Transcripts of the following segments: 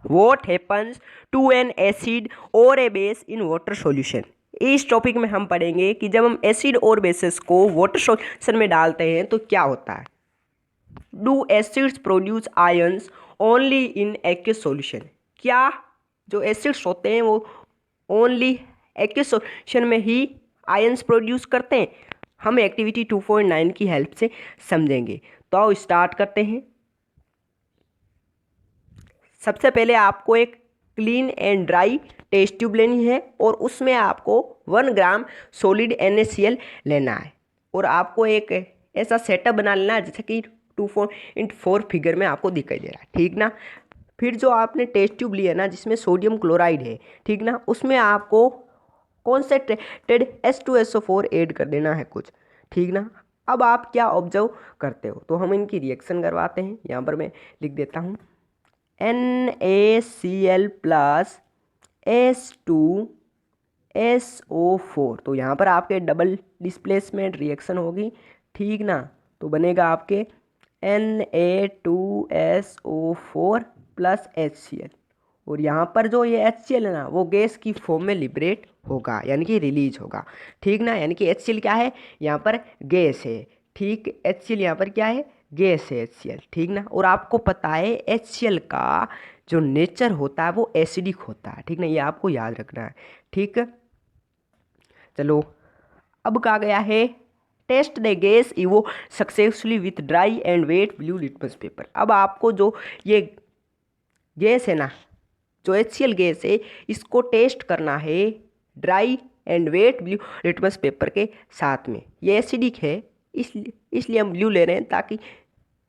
What happens to an acid और a base in water solution. इस topic में हम पढ़ेंगे कि जब हम एसिड और बेसिस को वाटर सॉल्यूशन में डालते हैं तो क्या होता है। Do acids produce ions only in aqueous solution. क्या जो एसिड्स होते हैं वो ओनली एक्वस सॉल्यूशन में ही आयंस प्रोड्यूस करते हैं। हम एक्टिविटी 2.9 की हेल्प से समझेंगे। तो आओ स्टार्ट करते हैं। सबसे पहले आपको एक clean and dry test tube लेनी है और उसमें आपको 1 ग्राम सॉलिड NaCl लेना है और आपको एक ऐसा सेटअप बना लेना है जैसे कि 2.4 फिगर में आपको दिखाई दे रहा है, ठीक ना। फिर जो आपने टेस्ट ट्यूब लिया ना जिसमें सोडियम क्लोराइड है, ठीक ना, उसमें आपको कॉन्सेंट्रेटेड H2SO4 ऐड कर देना है कुछ, ठीक ना। अब आप क्या ऑब्जर्व करते हो तो हम इनकी रिएक्शन करवाते हैं। यहाँ पर मैं लिख देता हूँ NaCl प्लस H2SO4। तो यहाँ पर आपके डबल डिस्प्लेसमेंट रिएक्शन होगी, ठीक ना। तो बनेगा आपके Na2SO4 प्लस HCl और यहाँ पर जो ये HCl है ना वो गैस की फॉर्म में लिबरेट होगा यानी कि रिलीज होगा, ठीक ना। यानी कि HCl क्या है, यहाँ पर गैस है, ठीक। HCl यहाँ पर क्या है, गैस है HCl, ठीक ना। और आपको पता है HCl का जो नेचर होता है वो एसिडिक होता है, ठीक ना, ये आपको याद रखना है, ठीक। चलो अब कहा गया है टेस्ट द गैस इवो successfully with dry and wet blue litmus paper. अब आपको जो ये गैस है ना, जो HCl गैस है, इसको टेस्ट करना है dry and wet blue litmus paper के साथ में। ये एसिडिक है इसलिए हम ब्लू ले रहे हैं ताकि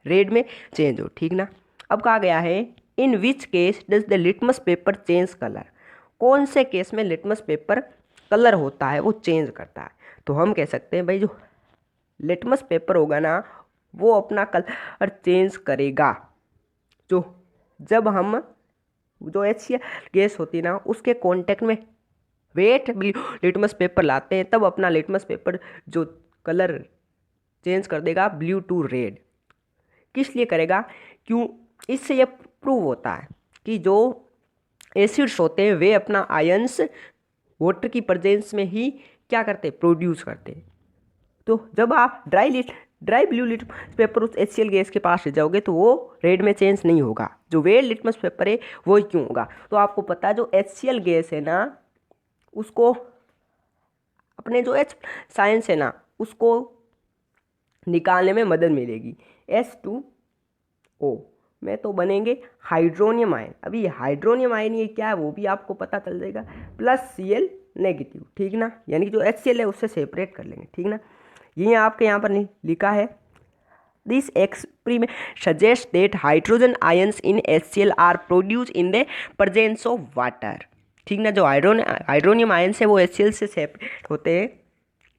रेड में चेंज हो, ठीक ना। अब कहा गया है in which case does the litmus paper change colour. कौन से केस में लिटमस पेपर कलर होता है वो चेंज करता है। तो हम कह सकते हैं भाई जो लिटमस पेपर होगा ना वो अपना कलर चेंज करेगा जो जब हम जो HCl गैस होती है ना उसके कांटेक्ट में वेट लिटमस पेपर लाते हैं, तब अपना लिटमस पेपर जो कलर चेंज कर देगा ब्लू टू रेड। किस लिए करेगा, क्यों, इससे ये प्रूव होता है कि जो एसिड्स होते हैं वे अपना आयंस वाटर की प्रेजेंस में ही क्या करते हैं, प्रोड्यूस करते हैं। तो जब आप ड्राई ब्लू लिटमस पेपर उस HCl गैस के पास ले जाओगे तो वो रेड में चेंज नहीं होगा। जो वेट लिटमस पेपर है वो क्यों होगा, तो आपको पता है जो HCl गैस है ना उसको अपने जो H साइंस है ना उसको निकालने में मदद मिलेगी। H2O में तो बनेंगे हाइड्रोनियम आयन। अभी ये हाइड्रोनियम आयन ये क्या है वो भी आपको पता चल जाएगा, प्लस Cl नेगेटिव, ठीक ना। यानी कि जो HCl है उससे सेपरेट कर लेंगे, ठीक ना। ये आपके यहाँ पर लिखा है this experiment suggest that hydrogen ions in HCl are produce in the presence of water, ठीक ना। जो हाइड्रोनियम आयंस है वो HCl से सेपरेट होते हैं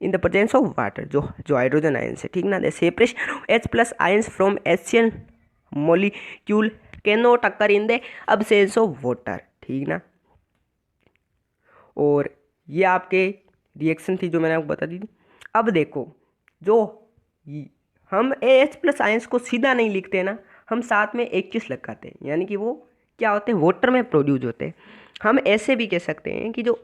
इन द प्रेजेंस ऑफ वाटर, जो हाइड्रोजन आयंस है, ठीक ना। The separation H plus ions from HCl molecule can not occur in the absence of water, ठीक ना। और ये आपके रिएक्शन थी जो मैंने आपको बता दी थी। अब देखो जो हम AH प्लस आयंस को सीधा नहीं लिखते ना, हम साथ में 21 लगाते हैं, यानी कि वो क्या होते हैं, वाटर में प्रोड्यूस होते हैं। हम ऐसे भी कह सकते हैं कि जो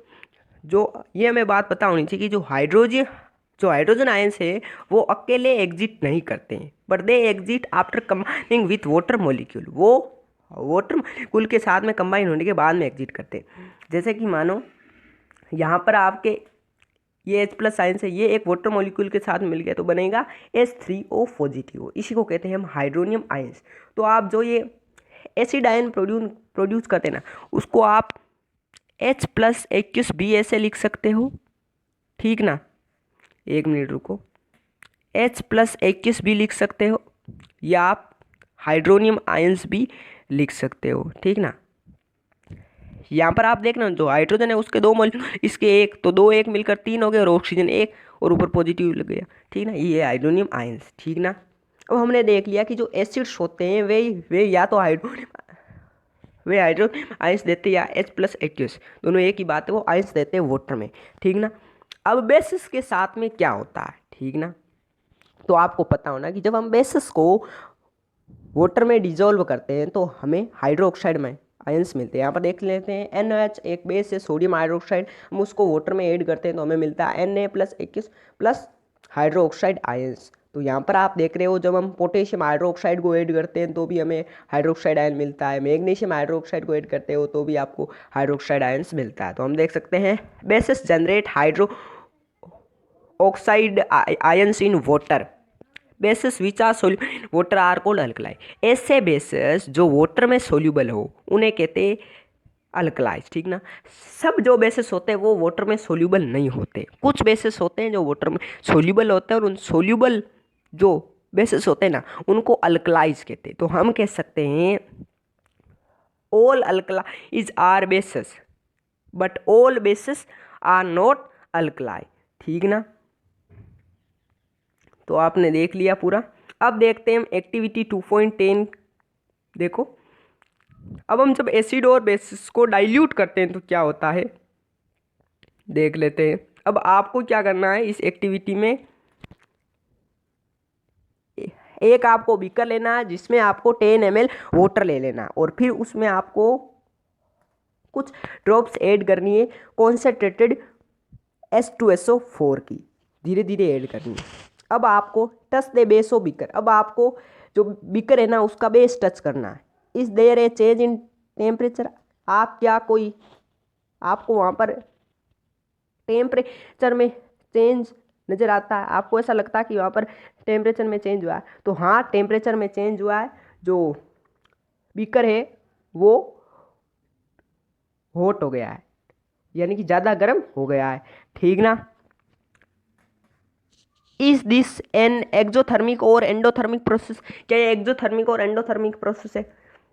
जो ये हमें बात पता होनी चाहिए कि जो हाइड्रोजन आयंस है वो अकेले एग्जिट नहीं करते हैं, but they exit after combining with water molecule. वो वाटर मॉलिक्यूल के साथ में कंबाइन होने के बाद में एग्जिट करते हैं। जैसे कि मानो यहाँ पर आपके ये H प्लस आयंस है, ये एक वाटर मॉलिक्यूल के साथ मिल गया तो बनेगा H3O पॉजिटिव, इसी को कहते हैं हम हाइड्रोनियम आयंस। तो आप जो ये एसिड आयन प्रोड्यूस करते हैं ना उसको आप H प्लस 21B ऐसे लिख सकते हो, ठीक ना। एक मिनट रुको, H प्लस 21B लिख सकते हो या आप हाइड्रोनियम आयंस भी लिख सकते हो, ठीक ना। यहाँ पर आप देखना जो हाइड्रोजन है उसके 2 मॉलिक्यूल, इसके एक, तो 2 1 मिलकर 3 हो गए और ऑक्सीजन 1 और ऊपर पॉजिटिव लग गया, ठीक ना। ये हाइड्रोनियम आयंस, ठीक ना। अब हमने देख लिया कि जो एसिड्स होते हैं वे या तो हाइड्रोनियम आयंस देते हैं या H प्लस एक्वस, दोनों एक ही बात है, वो आयंस देते हैं वाटर में, ठीक ना। अब बेसिस के साथ में क्या होता है, ठीक ना। तो आपको पता होना कि जब हम बेसिस को वाटर में डिजोल्व करते हैं तो हमें हाइड्रोक्साइड में आयंस मिलते हैं। यहाँ पर देख लेते हैं NaOH एक बेस है, सोडियम हाइड्रोक्साइड, हम उसको वाटर में ऐड करते हैं तो हमें मिलता है Na+21 प्लस हाइड्रोक्साइड आयंस। तो यहाँ पर आप देख रहे हो जब हम पोटेशियम हाइड्रोक्साइड को ऐड करते हैं तो भी हमें हाइड्रोक्साइड आयन मिलता है, मैग्नीशियम हाइड्रोक्साइड को ऐड करते हो तो भी आपको हाइड्रोक्साइड आयंस मिलता है। तो हम देख सकते हैं bases generate hydroxide ions in water, bases which are soluble in water are called alkali. ऐसे बेसिस जो वाटर में सोल्यूबल हो उन्हें कहते हैं अल्कलाइज, ठीक ना। सब जो बेसिस होते हैं वो वाटर में सोल्यूबल नहीं होते, कुछ बेसिस होते हैं जो वाटर में सोल्यूबल होते हैं और उन सोल्यूबल जो बेसिस होते हैं ना उनको अल्कलाइज कहते हैं। तो हम कह सकते हैं all alkalis are bases but all bases are not alkali, ठीक ना। तो आपने देख लिया पूरा। अब देखते हैं हम एक्टिविटी 2.10। देखो अब हम जब एसिड और बेसिस को डाइल्यूट करते हैं तो क्या होता है देख लेते हैं। अब आपको क्या करना है इस एक्टिविटी में, एक आपको बीकर लेना है जिसमें आपको 10 ml वाटर ले लेना और फिर उसमें आपको कुछ ड्रॉप्स ऐड करनी है कॉन्सेंट्रेटेड H2SO4 की, धीरे धीरे ऐड करनी है। अब आपको touch the base of beaker, अब आपको जो बीकर है ना उसका बेस टच करना है। Is there a change in temperature, आप क्या कोई आपको वहाँ पर टेम्परेचर में चेंज नज़र आता है, आपको ऐसा लगता है कि वहाँ पर टेम्परेचर में चेंज हुआ है। तो हाँ टेम्परेचर में चेंज हुआ है, जो बीकर है वो हॉट हो गया है यानी कि ज़्यादा गर्म हो गया है, ठीक ना। इज दिस एन एक्सोथर्मिक और एंडोथर्मिक प्रोसेस, क्या ये एक्सोथर्मिक और एंडोथर्मिक प्रोसेस है।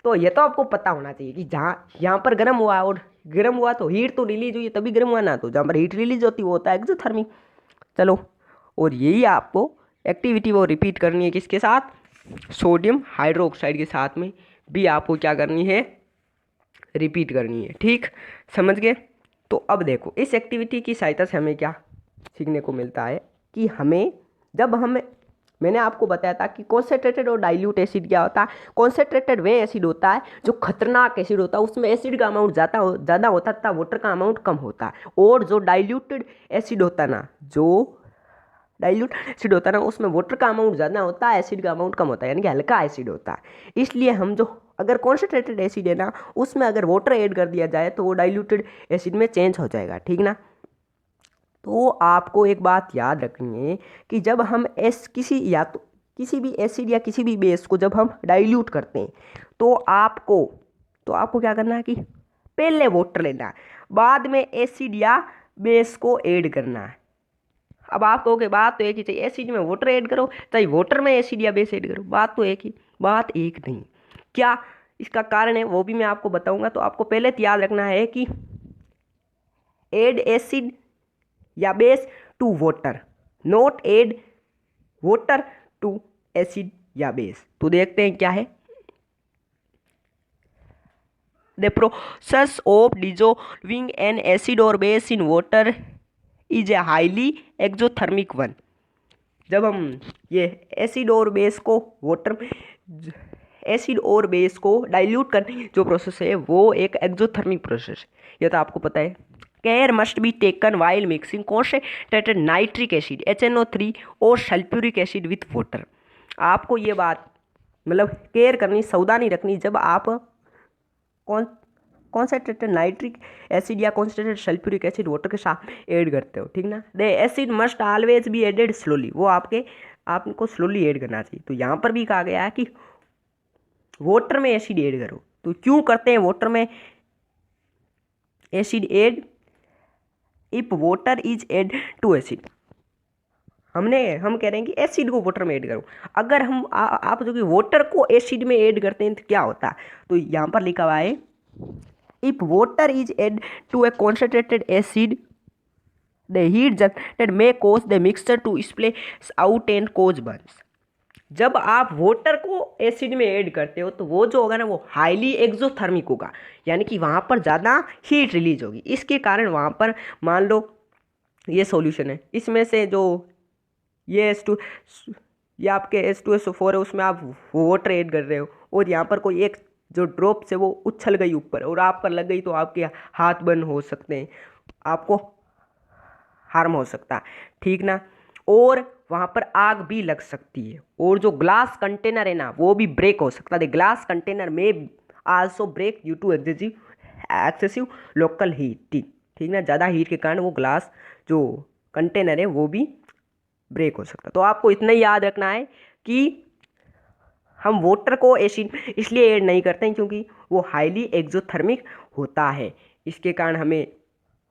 तो ये तो आपको पता होना चाहिए कि जहाँ यहाँ पर गर्म हुआ और गर्म हुआ तो हीट तो रिलीज हुई तभी गर्म हुआ ना, तो जहाँ पर हीट रिलीज होती वो होता है एक्सोथर्मिक। चलो और यही आपको एक्टिविटी वो रिपीट करनी है किसके साथ, सोडियम हाइड्रोक्साइड के साथ में भी आपको क्या करनी है रिपीट करनी है, ठीक समझ गए। तो अब देखो इस एक्टिविटी की सहायता से हमें क्या सीखने को मिलता है कि हमें जब हम मैंने आपको बताया था कि कॉन्सेंट्रेटेड और डाइल्यूट एसिड क्या होता है। कॉन्सेंट्रेटेड वे एसिड होता है जो खतरनाक एसिड होता है, उसमें एसिड का अमाउंट ज़्यादा होता है तथा वाटर का अमाउंट कम होता है। और जो डाइल्यूटेड एसिड होता है ना, जो डाइल्यूट एसिड होता है ना उसमें वाटर का अमाउंट ज़्यादा होता है, एसिड का अमाउंट कम होता है, यानी कि हल्का एसिड होता है। इसलिए हम जो अगर कॉन्सेंट्रेटेड एसिड है ना उसमें अगर वाटर ऐड कर दिया जाए तो वो डाइल्यूटेड एसिड में चेंज हो जाएगा, ठीक ना। तो आपको एक बात याद रखनी है कि जब हम किसी भी एसिड या किसी भी बेस को जब हम डाइल्यूट करते हैं तो आपको क्या करना है कि पहले वाटर लेना है, बाद में एसिड या बेस को ऐड करना है। अब आप कहोगे बात तो एक ही, चाहिए एसिड में वाटर ऐड करो चाहे वाटर में एसिड या बेस ऐड करो, बात तो एक ही, बात एक नहीं। क्या इसका कारण है वो भी मैं आपको बताऊंगा। तो आपको पहले तो याद रखना है कि ऐड एसिड या base to water, not add water to acid या बेस। तो देखते हैं क्या है। The process of dissolving an acid और base in water is a highly exothermic one. जब हम ये एसिड और बेस को डाइल्यूट करने की जो प्रोसेस है वो एक एक्सोथर्मिक प्रोसेस है, ये तो आपको पता है। Care must be taken while mixing concentrated nitric acid HNO3 और सल्फ्यूरिक एसिड विथ वाटर। आपको ये बात मतलब केयर करनी, सावधानी रखनी जब आप कॉन्सेंट्रेटेड नाइट्रिक एसिड या कॉन्सेंट्रेटेड सल्फ्यूरिक एसिड वाटर के साथ ऐड करते हो, ठीक ना। The acid must always be added slowly, वो आपको स्लोली ऐड करना चाहिए। तो यहाँ पर भी कहा गया है कि वाटर में एसिड ऐड करो। तो क्यों करते हैं वाटर में acid add, if water is added to acid, हम कह रहे हैं कि एसिड को वाटर में ऐड करो। अगर हम आप जो कि वाटर को एसिड में ऐड करते हैं तो क्या होता है, तो यहाँ पर लिखा हुआ है if water is added to a concentrated acid the heat generated may cause the mixture to splash out and cause burns. जब आप वाटर को एसिड में ऐड करते हो तो वो जो होगा ना वो हाईली एक्सोथर्मिक होगा, यानी कि वहाँ पर ज़्यादा हीट रिलीज होगी। इसके कारण वहाँ पर मान लो ये सॉल्यूशन है, इसमें से जो ये आपके H2SO4 है उसमें आप वाटर ऐड कर रहे हो और यहाँ पर कोई एक जो ड्रॉप से वो उछल गई ऊपर और आप पर लग गई तो आपके हाथ बंद हो सकते हैं, आपको हार्म हो सकता है, ठीक ना। और वहाँ पर आग भी लग सकती है, और जो ग्लास कंटेनर है ना वो भी ब्रेक हो सकता है। The glass container may also break due to excessive local heating, ठीक ना। ज़्यादा हीट के कारण वो ग्लास जो कंटेनर है वो भी ब्रेक हो सकता है। तो आपको इतना ही याद रखना है कि हम वाटर को एसिड इसलिए ऐड नहीं करते हैं क्योंकि वो हाईली एक्सोथर्मिक होता है, इसके कारण हमें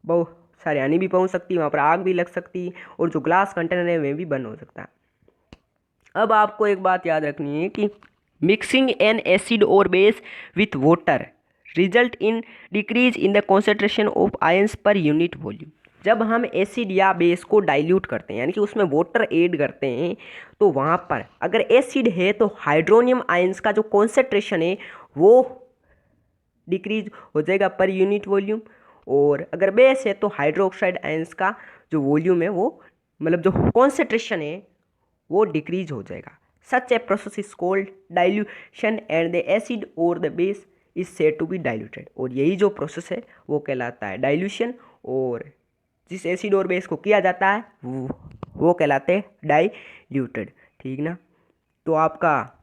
बहुत सारी हानि भी पहुंच सकती है, वहाँ पर आग भी लग सकती है, और जो ग्लास कंटेनर है वह भी बंद हो सकता है। अब आपको एक बात याद रखनी है कि मिक्सिंग एन एसिड और base with water result in decrease in the concentration of ions per unit volume. जब हम एसिड या बेस को डाइल्यूट करते हैं यानी कि उसमें वाटर ऐड करते हैं, तो वहाँ पर अगर एसिड है तो हाइड्रोनियम आयंस का जो कॉन्सेंट्रेशन है वो डिक्रीज हो जाएगा पर यूनिट वॉल्यूम, और अगर बेस है तो हाइड्रोक्साइड आयंस का जो वॉल्यूम है वो मतलब जो कॉन्सेंट्रेशन है वो डिक्रीज हो जाएगा। Such a process is called dilution and the acid और the base is said to be diluted. और यही जो प्रोसेस है वो कहलाता है डाइल्यूशन, और जिस एसिड और बेस को किया जाता है वो कहलाते हैं डाइल्यूटेड, ठीक ना। तो आपका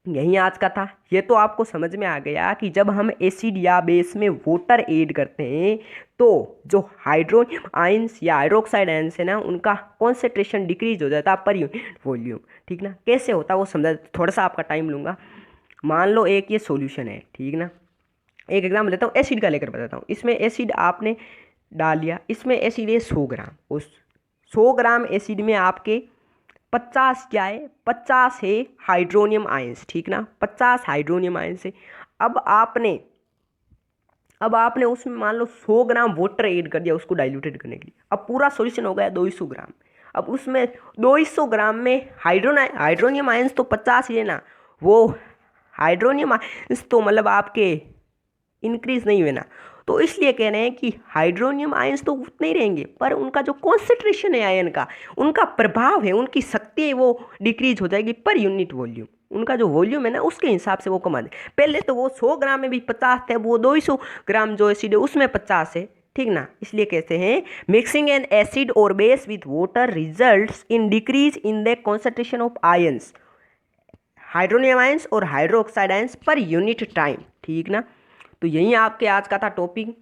यही आज का था। ये तो आपको समझ में आ गया कि जब हम एसिड या बेस में वाटर ऐड करते हैं तो जो हाइड्रोनियम आयंस या हाइड्रोक्साइड आयंस है ना उनका कॉन्सेंट्रेशन डिक्रीज हो जाता है पर यूनिट वॉल्यूम, ठीक ना। कैसे होता है वो समझा, थोड़ा सा आपका टाइम लूँगा। मान लो एक ये सॉल्यूशन है, ठीक ना। एक एग्जाम्पल लेता हूँ, एसिड का लेकर बताता हूँ। इसमें एसिड आपने डाल लिया, इसमें एसिड है 100 ग्राम। उस 100 ग्राम एसिड में आपके 50 क्या है, 50 है हाइड्रोनियम आयंस, ठीक ना। 50 हाइड्रोनियम आयंस है। अब आपने उसमें मान लो 100 ग्राम वाटर ऐड कर दिया उसको डाइल्यूटेड करने के लिए। अब पूरा सॉल्यूशन हो गया 200 ग्राम। अब उसमें 200 ग्राम में हाइड्रोनियम आयंस तो 50 ही है ना, वो हाइड्रोनियम आयंस तो मतलब आपके इंक्रीज नहीं हुए ना, तो इसलिए कह रहे हैं कि हाइड्रोनियम आयंस तो उतने ही रहेंगे पर उनका जो कॉन्सेंट्रेशन है आयन का, उनका प्रभाव है, उनकी शक्ति है वो डिक्रीज हो जाएगी पर यूनिट वॉल्यूम। उनका जो वॉल्यूम है ना उसके हिसाब से वो कम आ जाए। पहले तो वो 100 ग्राम में भी 50 थे, वो 200 ग्राम जो एसिड है उसमें 50 है, ठीक ना। इसलिए कहते हैं मिक्सिंग एन एसिड और base with water results in decrease in the concentration of ions, hydronium ions और hydroxide ions per unit time, ठीक ना। तो यही आपके आज का था टॉपिक।